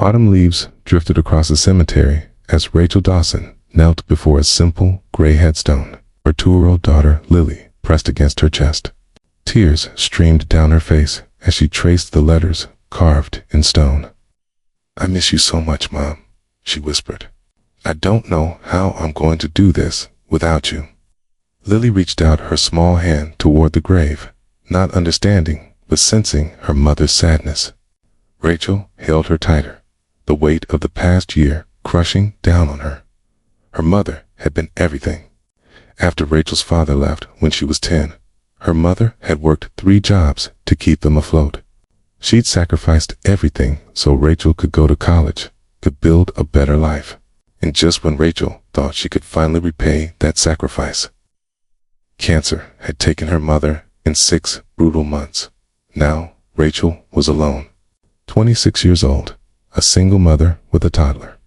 Autumn leaves drifted across the cemetery as Rachel Dawson knelt before a simple gray headstone, her 2-year-old daughter, Lily, pressed against her chest. Tears streamed down her face as she traced the letters carved in stone. "I miss you so much, Mom," she whispered. "I don't know how I'm going to do this without you." Lily reached out her small hand toward the grave, not understanding but sensing her mother's sadness. Rachel held her tighter, the weight of the past year crushing down on her. Her mother had been everything. After Rachel's father left when she was 10, her mother had worked 3 jobs to keep them afloat. She'd sacrificed everything so Rachel could go to college, could build a better life. And just when Rachel thought she could finally repay that sacrifice, cancer had taken her mother in 6 brutal months. Now Rachel was alone, 26 years old, a single mother with a toddler,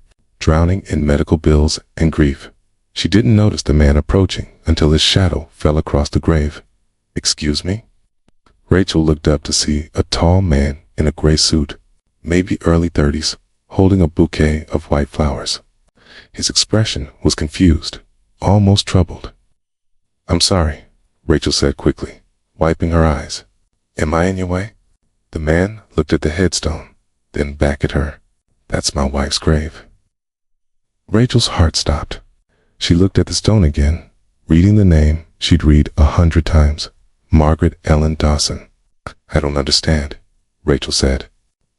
drowning in medical bills and grief. She didn't notice the man approaching until his shadow fell across the grave. "Excuse me?" Rachel looked up to see a tall man in a gray suit, maybe early 30s, holding a bouquet of white flowers. His expression was confused, almost troubled. "I'm sorry," Rachel said quickly, wiping her eyes. "Am I in your way?" The man looked at the headstone, then back at her. "That's my wife's grave." Rachel's heart stopped. She looked at the stone again, reading the name she'd read 100 times. Margaret Ellen Dawson. "I don't understand," Rachel said.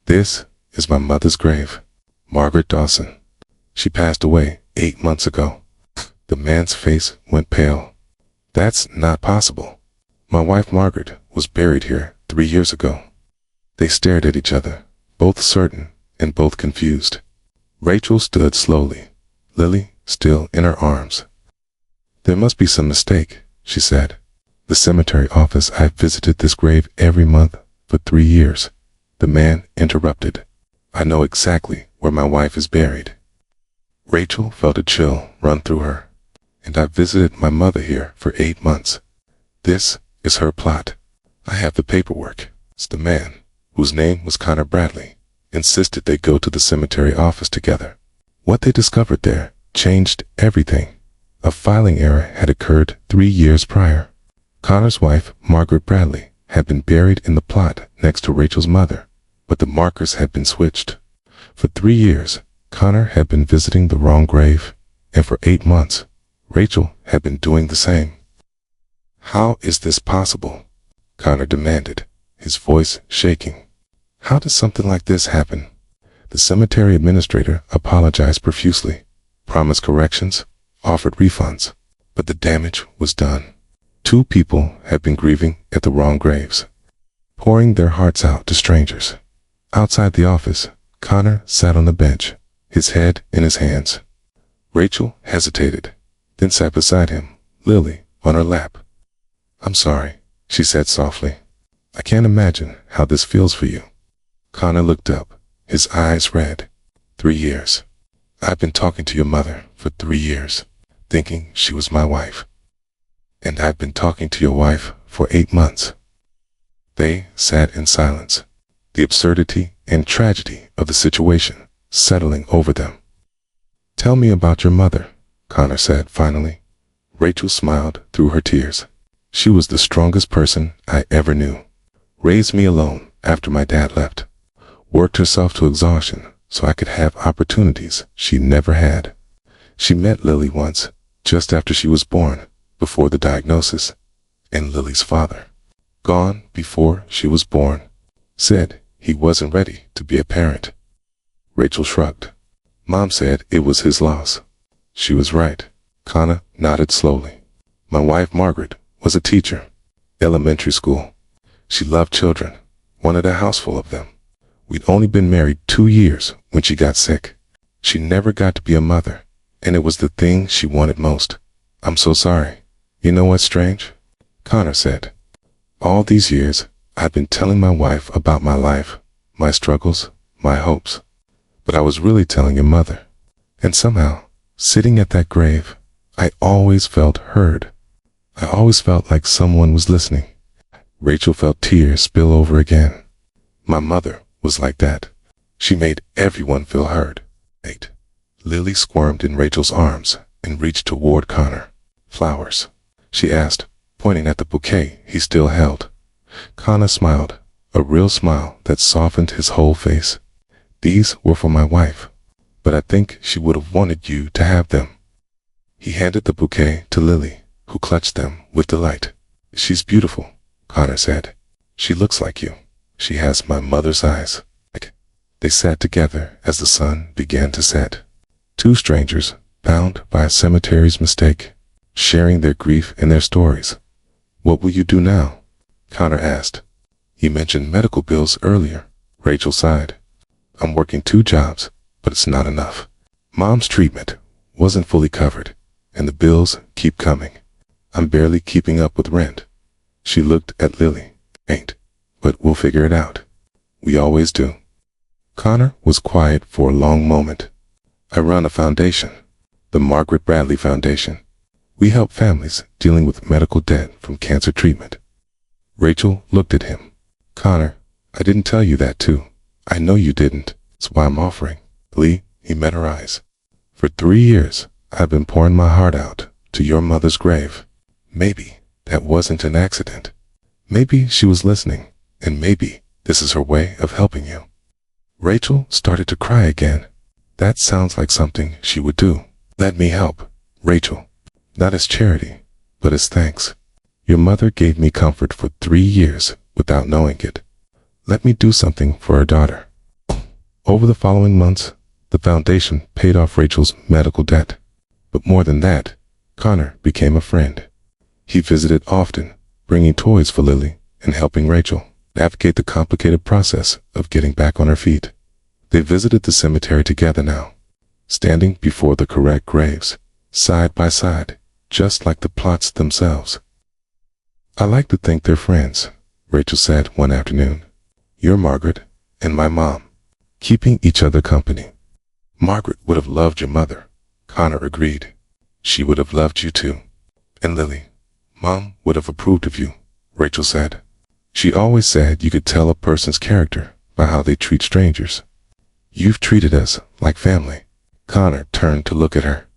"This is my mother's grave, Margaret Dawson. She passed away 8 months ago." The man's face went pale. "That's not possible. My wife Margaret was buried here 3 years ago." They stared at each other, both certain and both confused. Rachel stood slowly, Lily still in her arms. "There must be some mistake," she said. "The cemetery office, I've visited this grave every month for 3 years. The man interrupted. "I know exactly where my wife is buried." Rachel felt a chill run through her. "And I've visited my mother here for 8 months. This is her plot. I have the paperwork." The man, whose name was Connor Bradley, insisted they go to the cemetery office together. What they discovered there changed everything. A filing error had occurred 3 years prior. Connor's wife, Margaret Bradley, had been buried in the plot next to Rachel's mother, but the markers had been switched. For 3 years, Connor had been visiting the wrong grave, and for 8 months, Rachel had been doing the same. "How is this possible?" Connor demanded, his voice shaking. "How does something like this happen?" The cemetery administrator apologized profusely, promised corrections, offered refunds, but the damage was done. 2 people had been grieving at the wrong graves, pouring their hearts out to strangers. Outside the office, Connor sat on the bench, his head in his hands. Rachel hesitated, then sat beside him, Lily on her lap. "I'm sorry," she said softly. "I can't imagine how this feels for you." Connor looked up, his eyes red. 3 years. I've been talking to your mother for 3 years, thinking she was my wife. And I've been talking to your wife for 8 months. They sat in silence, the absurdity and tragedy of the situation settling over them. "Tell me about your mother," Connor said finally. Rachel smiled through her tears. "She was the strongest person I ever knew. Raised me alone after my dad left. Worked herself to exhaustion so I could have opportunities she never had. She met Lily once, just after she was born, before the diagnosis, and Lily's father, gone before she was born, said he wasn't ready to be a parent." Rachel shrugged. "Mom said it was his loss." She was right. Connor nodded slowly. "My wife Margaret was a teacher, elementary school. She loved children, wanted a house full of them. We'd only been married 2 years when she got sick. She never got to be a mother, and it was the thing she wanted most. I'm so sorry. You know what's strange?" Connor said. "All these years, I'd been telling my wife about my life, my struggles, my hopes. But I was really telling your mother. And somehow, sitting at that grave, I always felt heard. I always felt like someone was listening." Rachel felt tears spill over again. "My mother was like that. She made everyone feel heard. 8. Lily squirmed in Rachel's arms and reached toward Connor. Flowers, she asked, pointing at the bouquet he still held. Connor smiled, a real smile that softened his whole face. These were for my wife, but I think she would have wanted you to have them. He handed the bouquet to Lily, who clutched them with delight. She's beautiful, Connor said. She looks like you. She has my mother's eyes. They sat together as the sun began to set. Two strangers, bound by a cemetery's mistake, sharing their grief and their stories. What will you do now? Connor asked. You mentioned medical bills earlier. Rachel sighed. I'm working 2 jobs, but it's not enough. Mom's treatment wasn't fully covered, and the bills keep coming. I'm barely keeping up with rent. She looked at Lily. Ain't, but we'll figure it out. We always do. Connor was quiet for a long moment. I run a foundation, the Margaret Bradley Foundation. We help families dealing with medical debt from cancer treatment. Rachel looked at him. Connor, I didn't tell you that too. I know you didn't. That's why I'm offering. Lee, he met her eyes. For 3 years, I've been pouring my heart out to your mother's grave. Maybe that wasn't an accident. Maybe she was listening, and maybe this is her way of helping you. Rachel started to cry again. That sounds like something she would do. Let me help, Rachel. Not as charity, but as thanks. Your mother gave me comfort for 3 years without knowing it. Let me do something for her daughter. Over the following months, the foundation paid off Rachel's medical debt. But more than that, Connor became a friend. He visited often, bringing toys for Lily and helping Rachel navigate the complicated process of getting back on her feet. They visited the cemetery together now, standing before the correct graves, side by side, just like the plots themselves. I like to think they're friends, Rachel said one afternoon. You're Margaret and my mom, keeping each other company. Margaret would have loved your mother, Connor agreed. She would have loved you too. And Lily, Mom would have approved of you, Rachel said. She always said you could tell a person's character by how they treat strangers. You've treated us like family. Connor turned to look at her.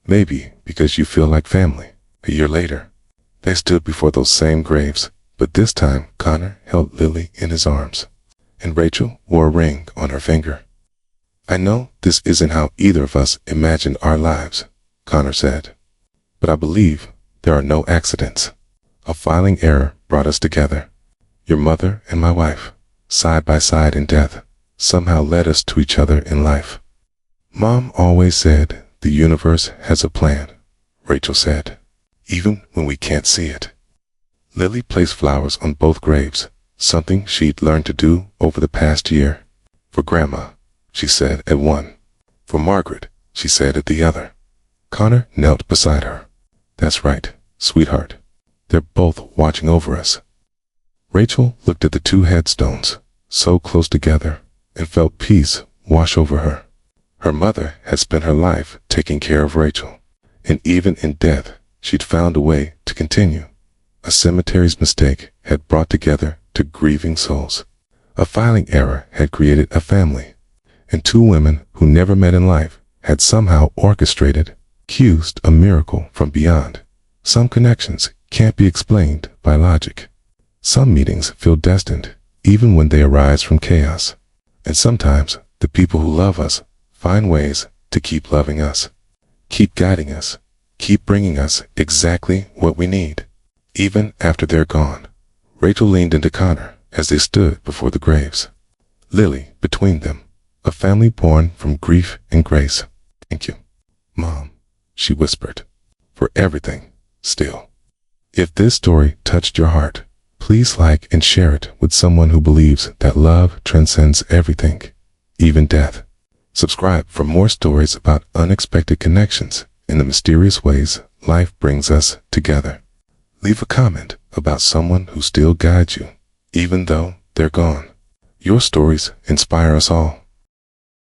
Maybe because you feel like family. A year later, they stood before those same graves, but this time Connor held Lily in his arms, and Rachel wore a ring on her finger. I know this isn't how either of us imagined our lives, Connor said, but I believe there are no accidents. A filing error brought us together. Your mother and my wife, side by side in death, somehow led us to each other in life. Mom always said the universe has a plan, Rachel said, even when we can't see it. Lily placed flowers on both graves, something she'd learned to do over the past year. For Grandma, she said at one. For Margaret, she said at the other. Connor knelt beside her. That's right, sweetheart. They're both watching over us. Rachel looked at the 2 headstones, so close together, and felt peace wash over her. Her mother had spent her life taking care of Rachel, and even in death, she'd found a way to continue. A cemetery's mistake had brought together 2 grieving souls. A filing error had created a family, and 2 women who never met in life had somehow orchestrated, cued a miracle from beyond. Some connections can't be explained by logic. Some meetings feel destined, even when they arise from chaos. And sometimes, the people who love us find ways to keep loving us, keep guiding us, keep bringing us exactly what we need, even after they're gone. Rachel leaned into Connor as they stood before the graves. Lily between them, a family born from grief and grace. Thank you, Mom, she whispered, for everything, still. If this story touched your heart, please like and share it with someone who believes that love transcends everything, even death. Subscribe for more stories about unexpected connections and the mysterious ways life brings us together. Leave a comment about someone who still guides you, even though they're gone. Your stories inspire us all.